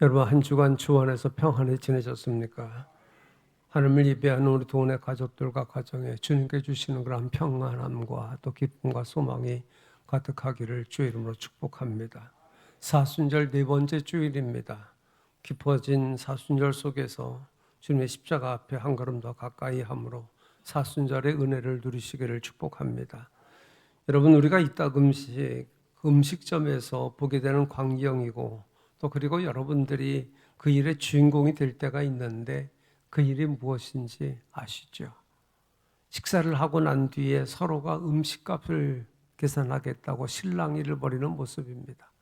여러분 한 주간 주 안에서 평안히 지내셨습니까? 하나님을 예배하는 우리 동네 가족들과 가정에 주님께 주시는 그런 평안함과 또 기쁨과 소망이 가득하기를 주의 이름으로 축복합니다. 사순절 네 번째 주일입니다. 깊어진 사순절 속에서 주님의 십자가 앞에 한 걸음 더 가까이 함으로 사순절의 은혜를 누리시기를 축복합니다. 여러분 우리가 이따 음식점에서 보게 되는 광경이고 또 그리고 여러분들이 그 일의 주인공이 될 때가 있는데 그 일이 무엇인지 아시죠? 식사를 하고 난 뒤에 서로가 음식값을 계산하겠다고 실랑이를 벌이는 모습입니다.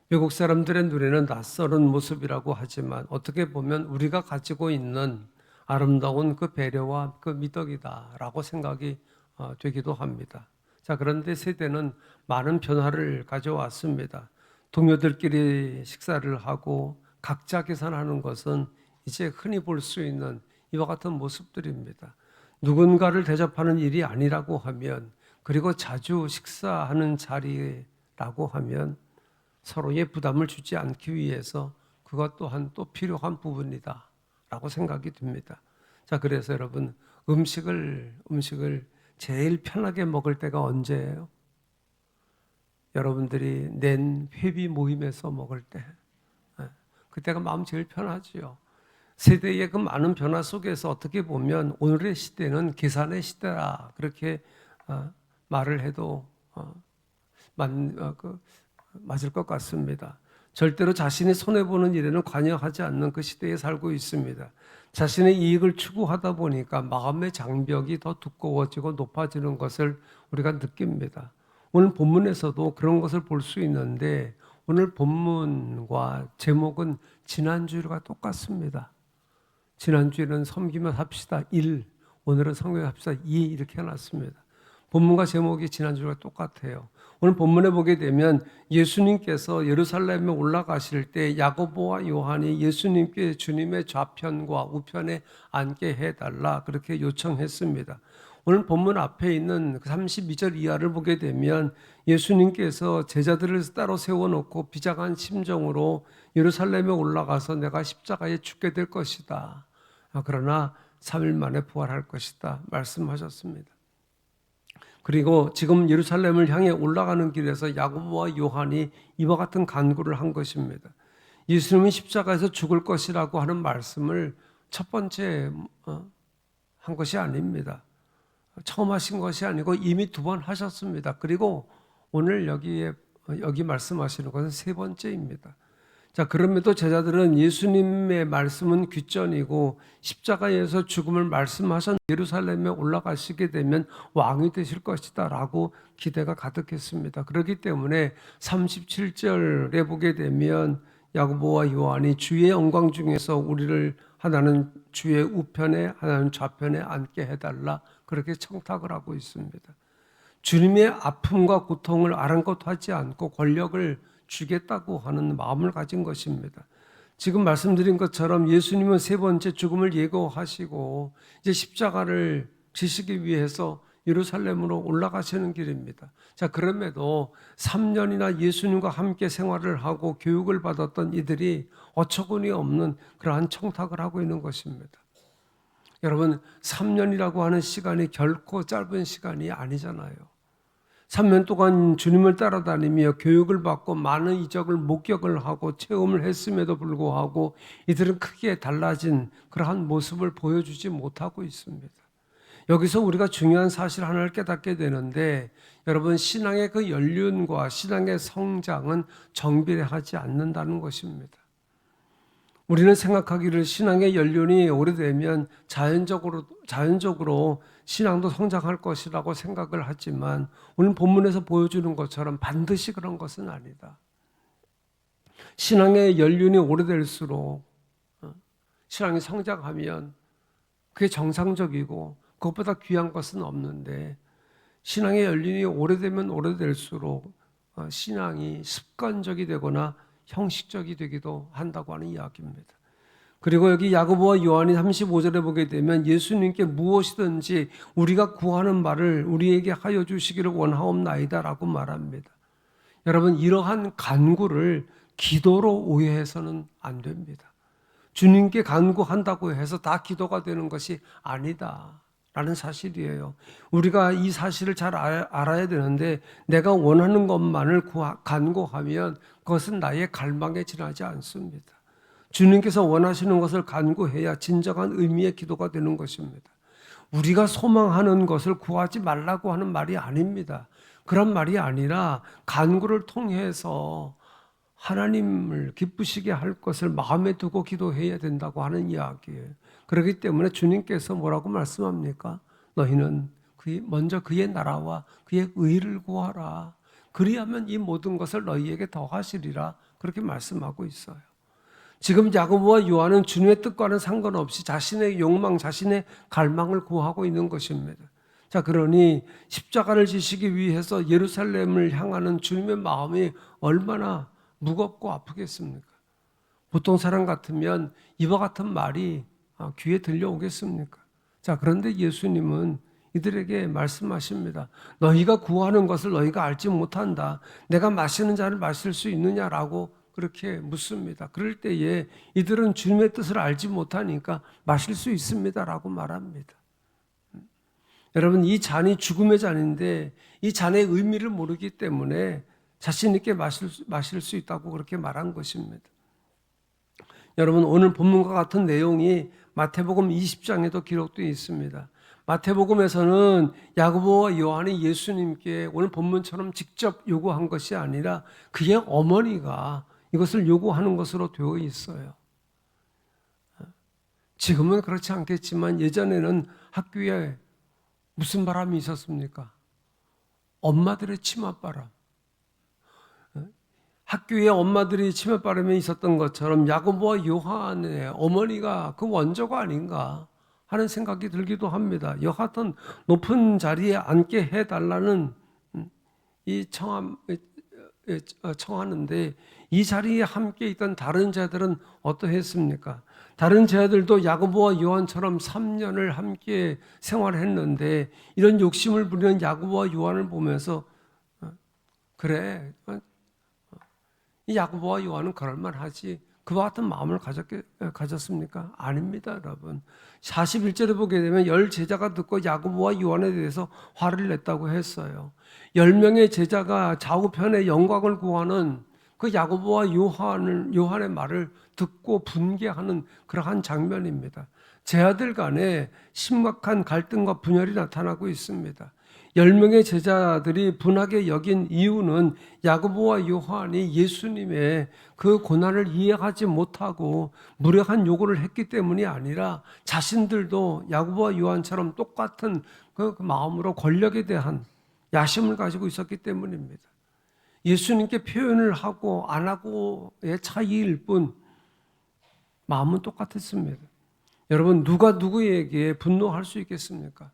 외국 사람들의 눈에는 낯설은 모습이라고 하지만 어떻게 보면 우리가 가지고 있는 아름다운 그 배려와 그 미덕이다라고 생각이 되기도 합니다. 자, 그런데 세대는 많은 변화를 가져왔습니다. 동료들끼리 식사를 하고 각자 계산하는 것은 이제 흔히 볼 수 있는 이와 같은 모습들입니다. 누군가를 대접하는 일이 아니라고 하면, 그리고 자주 식사하는 자리라고 하면 서로의 부담을 주지 않기 위해서 그것 또한 또 필요한 부분이다 라고 생각이 듭니다. 자, 그래서 여러분 음식을 제일 편하게 먹을 때가 언제예요? 여러분들이 낸 회비 모임에서 먹을 때, 그때가 마음 제일 편하지요. 세대의 그 많은 변화 속에서 어떻게 보면 오늘의 시대는 계산의 시대라 그렇게 말을 해도 맞을 것 같습니다. 절대로 자신이 손해보는 일에는 관여하지 않는 그 시대에 살고 있습니다. 자신의 이익을 추구하다 보니까 마음의 장벽이 더 두꺼워지고 높아지는 것을 우리가 느낍니다. 오늘 본문에서도 그런 것을 볼 수 있는데 오늘 본문과 제목은 지난주와 똑같습니다. 지난주에는 섬기며 합시다 1, 오늘은 섬기며 합시다 2 이렇게 해놨습니다. 본문과 제목이 지난주와 똑같아요. 오늘 본문에 보게 되면 예수님께서 예루살렘에 올라가실 때 야고보와 요한이 예수님께 주님의 좌편과 우편에 앉게 해달라 그렇게 요청했습니다. 오늘 본문 앞에 있는 32절 이하를 보게 되면 예수님께서 제자들을 따로 세워놓고 비장한 심정으로 예루살렘에 올라가서 내가 십자가에 죽게 될 것이다. 그러나 3일 만에 부활할 것이다 말씀하셨습니다. 그리고 지금 예루살렘을 향해 올라가는 길에서 야고보와 요한이 이와 같은 간구를 한 것입니다. 예수님이 십자가에서 죽을 것이라고 하는 말씀을 첫 번째 한 것이 아닙니다. 처음 하신 것이 아니고 이미 2번 하셨습니다. 그리고 오늘 여기 말씀하시는 것은 3번째입니다. 자, 그럼에도 제자들은 예수님의 말씀은 귀전이고 십자가에서 죽음을 말씀하신 예루살렘에 올라가시게 되면 왕이 되실 것이다 라고 기대가 가득했습니다. 그렇기 때문에 37절에 보게 되면 야고보와 요한이 주의 영광 중에서 우리를 하나는 주의 우편에 하나는 좌편에 앉게 해달라 그렇게 청탁을 하고 있습니다. 주님의 아픔과 고통을 아랑곳하지 않고 권력을 주겠다고 하는 마음을 가진 것입니다. 지금 말씀드린 것처럼 예수님은 3번째 죽음을 예고하시고 이제 십자가를 지시기 위해서 예루살렘으로 올라가시는 길입니다. 자, 그럼에도 3년이나 예수님과 함께 생활을 하고 교육을 받았던 이들이 어처구니 없는 그러한 청탁을 하고 있는 것입니다. 여러분, 3년이라고 하는 시간이 결코 짧은 시간이 아니잖아요. 3년 동안 주님을 따라다니며 교육을 받고 많은 이적을 목격을 하고 체험을 했음에도 불구하고 이들은 크게 달라진 그러한 모습을 보여주지 못하고 있습니다. 여기서 우리가 중요한 사실 하나를 깨닫게 되는데 여러분 신앙의 그 연륜과 신앙의 성장은 정비례하지 않는다는 것입니다. 우리는 생각하기를 신앙의 연륜이 오래되면 자연적으로 신앙도 성장할 것이라고 생각을 하지만 오늘 본문에서 보여주는 것처럼 반드시 그런 것은 아니다. 신앙의 연륜이 오래될수록 신앙이 성장하면 그게 정상적이고 그것보다 귀한 것은 없는데 신앙의 연륜이 오래되면 오래될수록 신앙이 습관적이 되거나 형식적이 되기도 한다고 하는 이야기입니다. 그리고 여기 야고보와 요한이 35절에 보게 되면 예수님께 무엇이든지 우리가 구하는 말을 우리에게 하여 주시기를 원하옵나이다 라고 말합니다. 여러분 이러한 간구를 기도로 오해해서는 안 됩니다. 주님께 간구한다고 해서 다 기도가 되는 것이 아니다 라는 사실이에요. 우리가 이 사실을 잘 알아야 되는데, 내가 원하는 것만을 간구하면 그것은 나의 갈망에 지나지 않습니다. 주님께서 원하시는 것을 간구해야 진정한 의미의 기도가 되는 것입니다. 우리가 소망하는 것을 구하지 말라고 하는 말이 아닙니다. 그런 말이 아니라 간구를 통해서 하나님을 기쁘시게 할 것을 마음에 두고 기도해야 된다고 하는 이야기예요. 그렇기 때문에 주님께서 뭐라고 말씀합니까? 너희는 먼저 그의 나라와 그의 의를 구하라. 그리하면 이 모든 것을 너희에게 더하시리라. 그렇게 말씀하고 있어요. 지금 야고보와 요한은 주님의 뜻과는 상관없이 자신의 욕망, 자신의 갈망을 구하고 있는 것입니다. 자, 그러니 십자가를 지시기 위해서 예루살렘을 향하는 주님의 마음이 얼마나 무겁고 아프겠습니까? 보통 사람 같으면 이와 같은 말이 귀에 들려오겠습니까? 자, 그런데 예수님은 이들에게 말씀하십니다. 너희가 구하는 것을 너희가 알지 못한다. 내가 마시는 잔을 마실 수 있느냐라고 그렇게 묻습니다. 그럴 때에 이들은 주님의 뜻을 알지 못하니까 마실 수 있습니다라고 말합니다. 여러분, 이 잔이 죽음의 잔인데 이 잔의 의미를 모르기 때문에 자신 있게 마실 수 있다고 그렇게 말한 것입니다. 여러분, 오늘 본문과 같은 내용이 마태복음 20장에도 기록되어 있습니다. 마태복음에서는 야고보와 요한이 예수님께 오늘 본문처럼 직접 요구한 것이 아니라 그의 어머니가 이것을 요구하는 것으로 되어 있어요. 지금은 그렇지 않겠지만 예전에는 학교에 무슨 바람이 있었습니까? 엄마들의 치맛바람. 학교에 엄마들이 치맛바람이 있었던 것처럼 야고보와 요한의 어머니가 그 원조가 아닌가 하는 생각이 들기도 합니다. 여하튼 높은 자리에 앉게 해달라는 이 청하는데, 이 자리에 함께 있던 다른 제자들은 어떠했습니까? 다른 제자들도 야고보와 요한처럼 3년을 함께 생활했는데 이런 욕심을 부리는 야고보와 요한을 보면서 그래, 이 야고보와 요한은 그럴만하지, 그와 같은 마음을 가졌습니까? 아닙니다, 여러분. 41절에 보게 되면 10제자가 듣고 야고보와 요한에 대해서 화를 냈다고 했어요. 10명의 제자가 좌우편의 영광을 구하는 그 야고보와 요한의 말을 듣고 분개하는 그러한 장면입니다. 제자들 간에 심각한 갈등과 분열이 나타나고 있습니다. 10명의 제자들이 분하게 여긴 이유는 야고보와 요한이 예수님의 그 고난을 이해하지 못하고 무례한 요구를 했기 때문이 아니라 자신들도 야고보와 요한처럼 똑같은 그 마음으로 권력에 대한 야심을 가지고 있었기 때문입니다. 예수님께 표현을 하고 안 하고의 차이일 뿐 마음은 똑같았습니다. 여러분, 누가 누구에게 분노할 수 있겠습니까?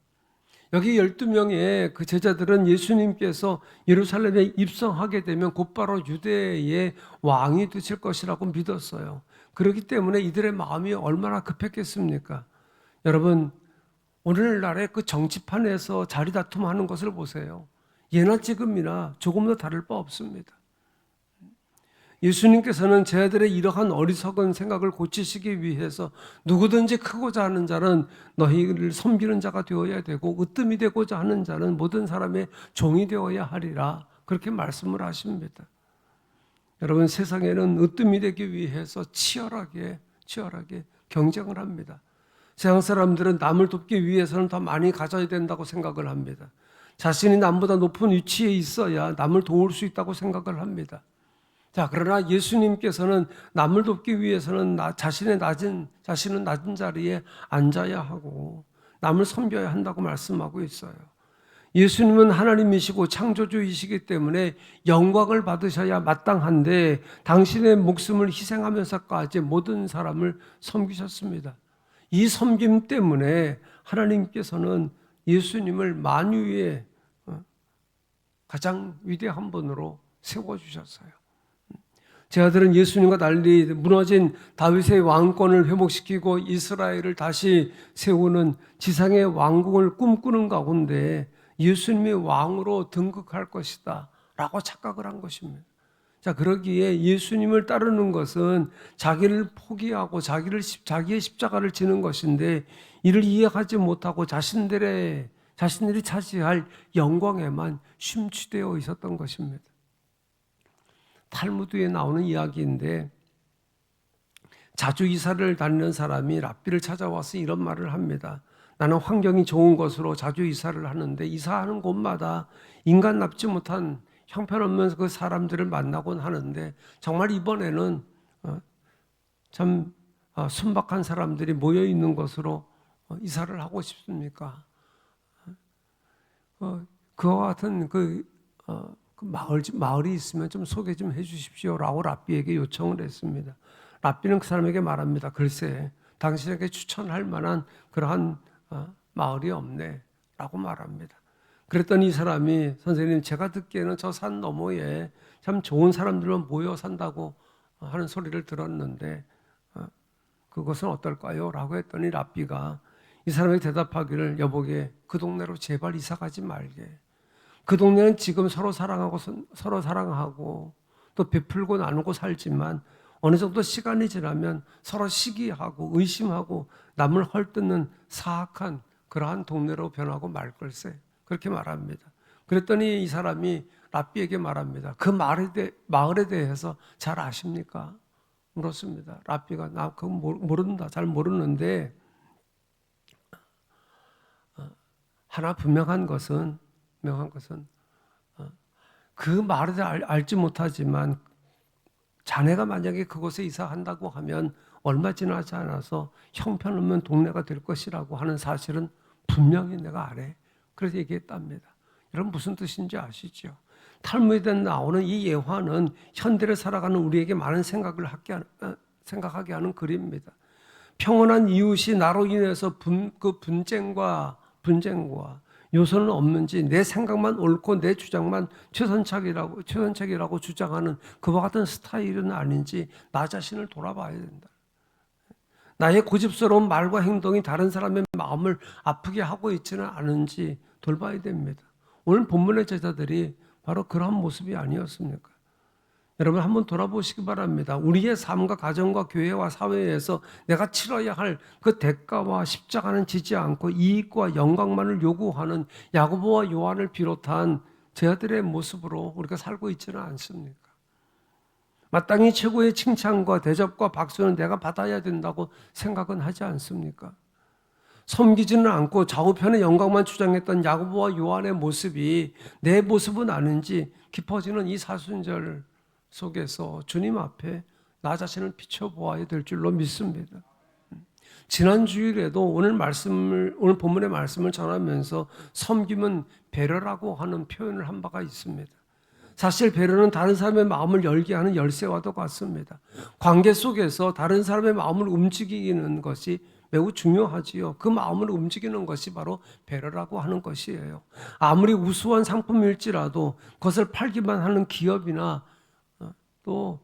여기 12명의 그 제자들은 예수님께서 예루살렘에 입성하게 되면 곧바로 유대의 왕이 되실 것이라고 믿었어요. 그렇기 때문에 이들의 마음이 얼마나 급했겠습니까? 여러분, 오늘날의 그 정치판에서 자리 다툼하는 것을 보세요. 예나 지금이나 조금도 다를 바 없습니다. 예수님께서는 제자들의 이러한 어리석은 생각을 고치시기 위해서 누구든지 크고자 하는 자는 너희를 섬기는 자가 되어야 되고 으뜸이 되고자 하는 자는 모든 사람의 종이 되어야 하리라, 그렇게 말씀을 하십니다. 여러분, 세상에는 으뜸이 되기 위해서 치열하게 경쟁을 합니다. 세상 사람들은 남을 돕기 위해서는 더 많이 가져야 된다고 생각을 합니다. 자신이 남보다 높은 위치에 있어야 남을 도울 수 있다고 생각을 합니다. 자, 그러나 예수님께서는 남을 돕기 위해서는 자신은 낮은 자리에 앉아야 하고 남을 섬겨야 한다고 말씀하고 있어요. 예수님은 하나님이시고 창조주이시기 때문에 영광을 받으셔야 마땅한데 당신의 목숨을 희생하면서까지 모든 사람을 섬기셨습니다. 이 섬김 때문에 하나님께서는 예수님을 만유의 가장 위대한 분으로 세워주셨어요. 제자들은 예수님과 달리 무너진 다윗의 왕권을 회복시키고 이스라엘을 다시 세우는 지상의 왕국을 꿈꾸는 가운데 예수님이 왕으로 등극할 것이다 라고 착각을 한 것입니다. 자, 그러기에 예수님을 따르는 것은 자기를 포기하고 자기의 십자가를 지는 것인데, 이를 이해하지 못하고 자신들이 차지할 영광에만 심취되어 있었던 것입니다. 탈무드에 나오는 이야기인데, 자주 이사를 다니는 사람이 랍비를 찾아와서 이런 말을 합니다. 나는 환경이 좋은 곳으로 자주 이사를 하는데, 이사하는 곳마다 인간답지 못한 형편없는 그 사람들을 만나곤 하는데, 정말 이번에는 참 순박한 사람들이 모여 있는 곳으로 이사를 하고 싶습니까? 그와 같은 마을이 있으면 좀 소개 좀 해주십시오라고 랍비에게 요청을 했습니다. 랍비는 그 사람에게 말합니다. 글쎄, 당신에게 추천할 만한 그러한 마을이 없네 라고 말합니다. 그랬더니 이 사람이, 선생님, 제가 듣기에는 저 산 너머에 참 좋은 사람들만 모여 산다고 하는 소리를 들었는데 그것은 어떨까요? 라고 했더니 랍비가 이 사람에게 대답하기를, 여보게, 그 동네로 제발 이사 가지 말게. 그 동네는 지금 서로 사랑하고 또 베풀고 나누고 살지만, 어느 정도 시간이 지나면 서로 시기하고 의심하고 남을 헐뜯는 사악한 그러한 동네로 변하고 말 걸세. 그렇게 말합니다. 그랬더니 이 사람이 랍비에게 말합니다. 그 마을에 대해서 잘 아십니까? 물었습니다. 랍비가, 나 그거 모른다. 잘 모르는데, 하나 분명한 것은 그 마을에 대해 알지 못하지만, 자네가 만약에 그곳에 이사한다고 하면 얼마 지나지 않아서 형편없는 동네가 될 것이라고 하는 사실은 분명히 내가 알아. 그래서 얘기했답니다. 여러분, 무슨 뜻인지 아시죠? 탈무드에 나오는 이 예화는 현대를 살아가는 우리에게 많은 생각하게 하는 글입니다. 평온한 이웃이 나로 인해서 분쟁과 요소는 없는지, 내 생각만 옳고 내 주장만 최선책이라고 주장하는 그와 같은 스타일은 아닌지 나 자신을 돌아봐야 된다. 나의 고집스러운 말과 행동이 다른 사람의 마음을 아프게 하고 있지는 않은지 돌봐야 됩니다. 오늘 본문의 제자들이 바로 그러한 모습이 아니었습니까? 여러분, 한번 돌아보시기 바랍니다. 우리의 삶과 가정과 교회와 사회에서 내가 치러야 할 그 대가와 십자가는 지지 않고 이익과 영광만을 요구하는 야고보와 요한을 비롯한 제자들의 모습으로 우리가 살고 있지는 않습니까? 마땅히 최고의 칭찬과 대접과 박수는 내가 받아야 된다고 생각은 하지 않습니까? 섬기지는 않고 좌우편의 영광만 주장했던 야고보와 요한의 모습이 내 모습은 아닌지 깊어지는 이 사순절 속에서 주님 앞에 나 자신을 비춰보아야 될 줄로 믿습니다. 지난 주일에도 오늘 본문의 말씀을 전하면서 섬김은 배려라고 하는 표현을 한 바가 있습니다. 사실 배려는 다른 사람의 마음을 열게 하는 열쇠와도 같습니다. 관계 속에서 다른 사람의 마음을 움직이는 것이 매우 중요하지요. 그 마음을 움직이는 것이 바로 배려라고 하는 것이에요. 아무리 우수한 상품일지라도 그것을 팔기만 하는 기업이나 또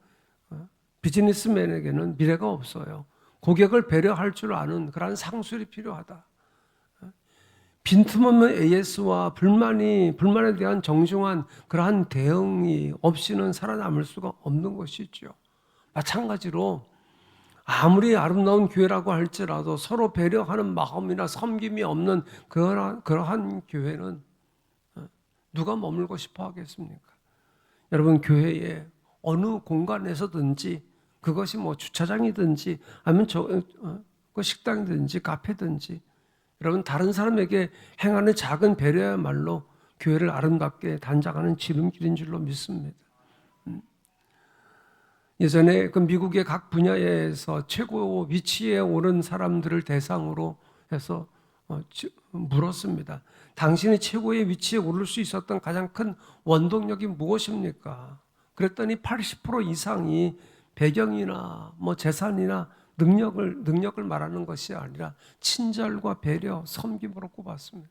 비즈니스맨에게는 미래가 없어요. 고객을 배려할 줄 아는 그러한 상술이 필요하다. 빈틈없는 AS와 불만에 대한 정중한 그러한 대응이 없이는 살아남을 수가 없는 것이죠. 마찬가지로 아무리 아름다운 교회라고 할지라도 서로 배려하는 마음이나 섬김이 없는 그러한 교회는 누가 머물고 싶어 하겠습니까? 여러분, 교회에 어느 공간에서든지, 그것이 뭐 주차장이든지 아니면 식당이든지 카페든지, 여러분, 다른 사람에게 행하는 작은 배려야말로 교회를 아름답게 단장하는 지름길인 줄로 믿습니다. 예전에 그 미국의 각 분야에서 최고 위치에 오른 사람들을 대상으로 해서 물었습니다. 당신이 최고의 위치에 오를 수 있었던 가장 큰 원동력이 무엇입니까? 그랬더니 80% 이상이 배경이나 재산이나 능력을 말하는 것이 아니라 친절과 배려, 섬김으로 꼽았습니다.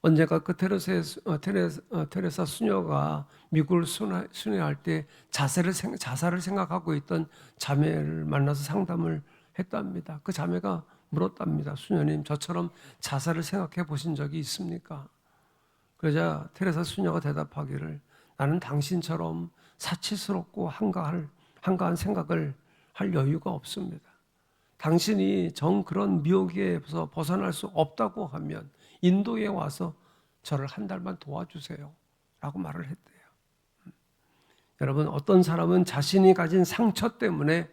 언젠가 그 테레사 수녀가 미국을 순회할 때 자살을 생각하고 있던 자매를 만나서 상담을 했답니다. 그 자매가 물었답니다. 수녀님, 저처럼 자살을 생각해 보신 적이 있습니까? 그러자 테레사 수녀가 대답하기를, 나는 당신처럼 사치스럽고 한가한 생각을 할 여유가 없습니다. 당신이 정 그런 미혹에서 벗어날 수 없다고 하면 인도에 와서 저를 한 달만 도와주세요 라고 말을 했대요. 여러분, 어떤 사람은 자신이 가진 상처 때문에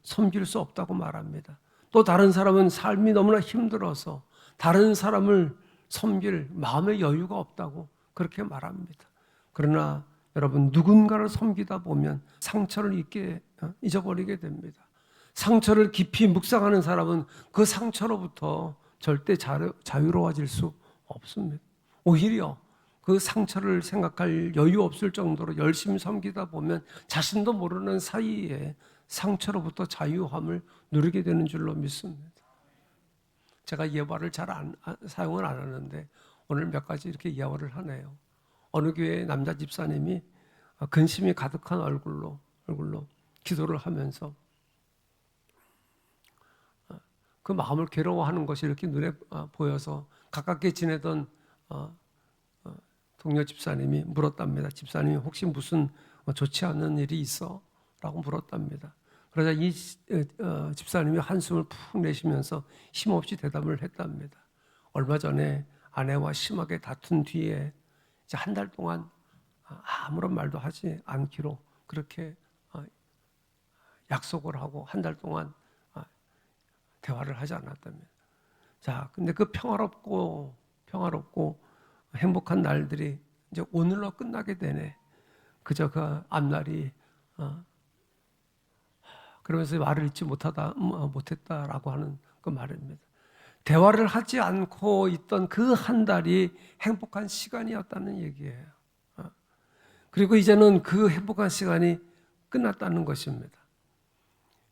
섬길 수 없다고 말합니다. 또 다른 사람은 삶이 너무나 힘들어서 다른 사람을 섬길 마음의 여유가 없다고 그렇게 말합니다. 그러나 여러분, 누군가를 섬기다 보면 상처를 잊어버리게 됩니다. 상처를 깊이 묵상하는 사람은 그 상처로부터 절대 자유로워질 수 없습니다. 오히려 그 상처를 생각할 여유 없을 정도로 열심히 섬기다 보면 자신도 모르는 사이에 상처로부터 자유함을 누리게 되는 줄로 믿습니다. 제가 예화를 사용을 안 하는데 오늘 몇 가지 이렇게 예화를 하네요. 어느 교회의 남자 집사님이 근심이 가득한 얼굴로 기도를 하면서 그 마음을 괴로워하는 것이 이렇게 눈에 보여서 가깝게 지내던 동료 집사님이 물었답니다. 집사님이 혹시 무슨 좋지 않은 일이 있어? 라고 물었답니다. 그러자 이 집사님이 한숨을 푹 내쉬면서 힘없이 대답을 했답니다. 얼마 전에 아내와 심하게 다툰 뒤에 이제 한 달 동안 아무런 말도 하지 않기로 그렇게 약속을 하고 한 달 동안 대화를 하지 않았답니다. 자, 근데 그 평화롭고 행복한 날들이 이제 오늘로 끝나게 되네. 그저 그 앞날이 그러면서 말을 잊지 못했다라고 하는 그 말입니다. 대화를 하지 않고 있던 그 한 달이 행복한 시간이었다는 얘기예요. 그리고 이제는 그 행복한 시간이 끝났다는 것입니다.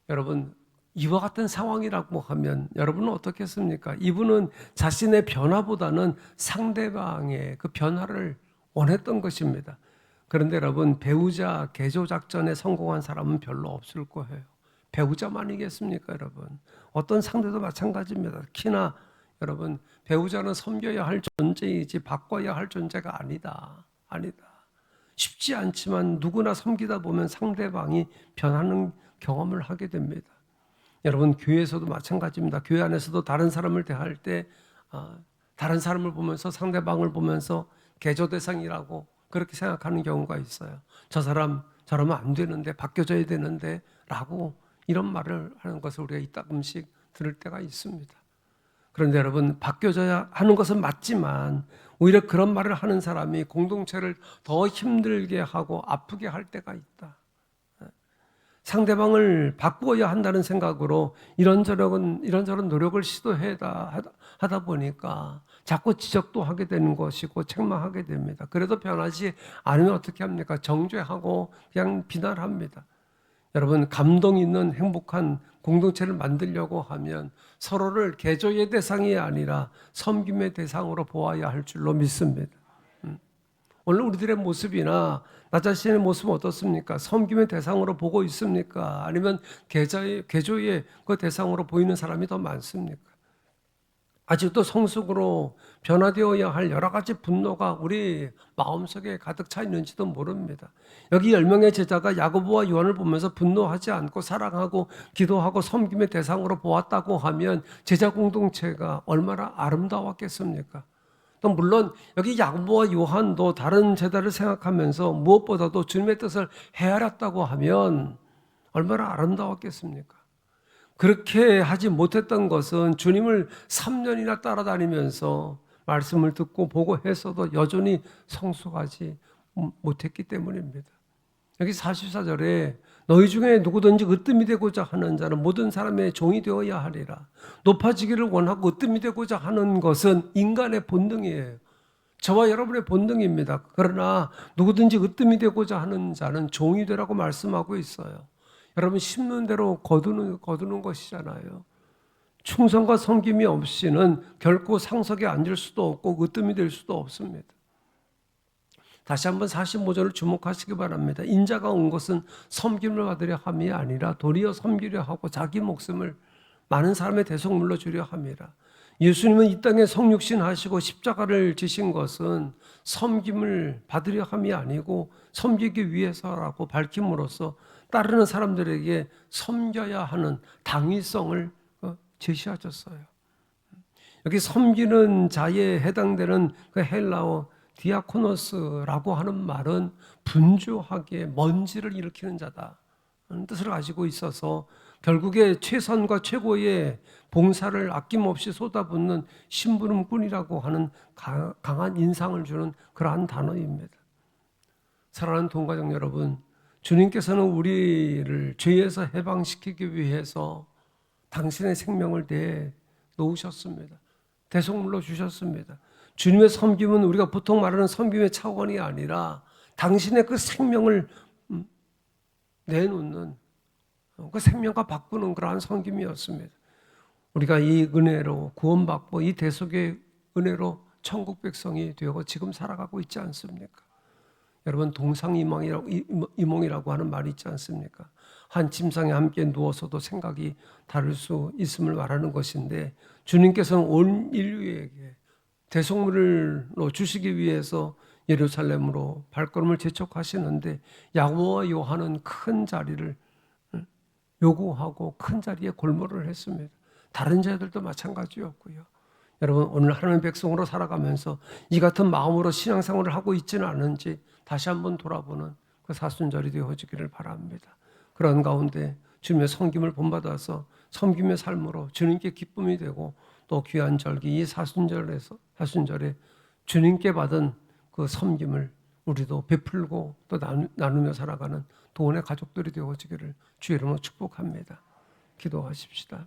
여러분, 이와 같은 상황이라고 하면 여러분은 어떻겠습니까? 이분은 자신의 변화보다는 상대방의 그 변화를 원했던 것입니다. 그런데 여러분, 배우자 개조 작전에 성공한 사람은 별로 없을 거예요. 배우자만이겠습니까, 여러분? 어떤 상대도 마찬가지입니다. 특히나 여러분, 배우자는 섬겨야 할 존재이지 바꿔야 할 존재가 아니다. 쉽지 않지만 누구나 섬기다 보면 상대방이 변하는 경험을 하게 됩니다. 여러분, 교회에서도 마찬가지입니다. 교회 안에서도 다른 사람을 대할 때 다른 사람을 보면서 상대방을 보면서 개조 대상이라고 그렇게 생각하는 경우가 있어요. 저 사람 저러면 안 되는데, 바뀌어져야 되는데 라고 이런 말을 하는 것을 우리가 이따금씩 들을 때가 있습니다. 그런데 여러분, 바뀌어져야 하는 것은 맞지만 오히려 그런 말을 하는 사람이 공동체를 더 힘들게 하고 아프게 할 때가 있다. 상대방을 바꾸어야 한다는 생각으로 이런저런 노력을 하다 보니까 자꾸 지적도 하게 되는 것이고 책망하게 됩니다. 그래도 변하지 않으면 어떻게 합니까? 정죄하고 그냥 비난합니다. 여러분, 감동 있는 행복한 공동체를 만들려고 하면 서로를 개조의 대상이 아니라 섬김의 대상으로 보아야 할 줄로 믿습니다. 오늘 우리들의 모습이나 나 자신의 모습은 어떻습니까? 섬김의 대상으로 보고 있습니까? 아니면 개조의 그 대상으로 보이는 사람이 더 많습니까? 아직도 성숙으로 변화되어야 할 여러 가지 분노가 우리 마음속에 가득 차 있는지도 모릅니다. 여기 10명의 제자가 야고보와 요한을 보면서 분노하지 않고 사랑하고 기도하고 섬김의 대상으로 보았다고 하면 제자 공동체가 얼마나 아름다웠겠습니까? 또 물론 여기 야고보와 요한도 다른 제자를 생각하면서 무엇보다도 주님의 뜻을 헤아렸다고 하면 얼마나 아름다웠겠습니까? 그렇게 하지 못했던 것은 주님을 3년이나 따라다니면서 말씀을 듣고 보고 했어도 여전히 성숙하지 못했기 때문입니다. 여기 44절에 너희 중에 누구든지 으뜸이 되고자 하는 자는 모든 사람의 종이 되어야 하리라. 높아지기를 원하고 으뜸이 되고자 하는 것은 인간의 본능이에요. 저와 여러분의 본능입니다. 그러나 누구든지 으뜸이 되고자 하는 자는 종이 되라고 말씀하고 있어요. 여러분, 심는 대로 거두는 것이잖아요. 충성과 섬김이 없이는 결코 상석에 앉을 수도 없고 으뜸이 될 수도 없습니다. 다시 한번 45절을 주목하시기 바랍니다. 인자가 온 것은 섬김을 받으려 함이 아니라 도리어 섬기려 하고 자기 목숨을 많은 사람의 대속물로 주려 함이라. 예수님은 이 땅에 성육신 하시고 십자가를 지신 것은 섬김을 받으려 함이 아니고 섬기기 위해서라고 밝힘으로써 따르는 사람들에게 섬겨야 하는 당위성을 제시하셨어요. 여기 섬기는 자에 해당되는 그 헬라어 디아코노스라고 하는 말은 분주하게 먼지를 일으키는 자다는 뜻을 가지고 있어서 결국에 최선과 최고의 봉사를 아낌없이 쏟아붓는 심부름꾼이라고 하는 강한 인상을 주는 그러한 단어입니다. 사랑하는 동가족 여러분, 주님께서는 우리를 죄에서 해방시키기 위해서 당신의 생명을 내놓으셨습니다. 대속물로 주셨습니다. 주님의 섬김은 우리가 보통 말하는 섬김의 차원이 아니라 당신의 그 생명을 내놓는, 그 생명과 바꾸는 그러한 섬김이었습니다. 우리가 이 은혜로 구원받고 이 대속의 은혜로 천국 백성이 되고 지금 살아가고 있지 않습니까? 여러분, 동상이몽이라고 하는 말이 있지 않습니까? 한 침상에 함께 누워서도 생각이 다를 수 있음을 말하는 것인데, 주님께서는 온 인류에게 대속물로 주시기 위해서 예루살렘으로 발걸음을 재촉하시는데, 야고보와 요한은 큰 자리를 요구하고 큰 자리에 골몰을 했습니다. 다른 자들도 마찬가지였고요. 여러분, 오늘 하나님의 백성으로 살아가면서 이 같은 마음으로 신앙생활을 하고 있지는 않은지 다시 한번 돌아보는 그 사순절이 되어지기를 바랍니다. 그런 가운데 주님의 섬김을 본받아서 섬김의 삶으로 주님께 기쁨이 되고, 또 귀한 절기 이 사순절에 주님께 받은 그 섬김을 우리도 베풀고 또 나누며 살아가는 도원의 가족들이 되어지기를 주의 이름으로 축복합니다. 기도하십시다.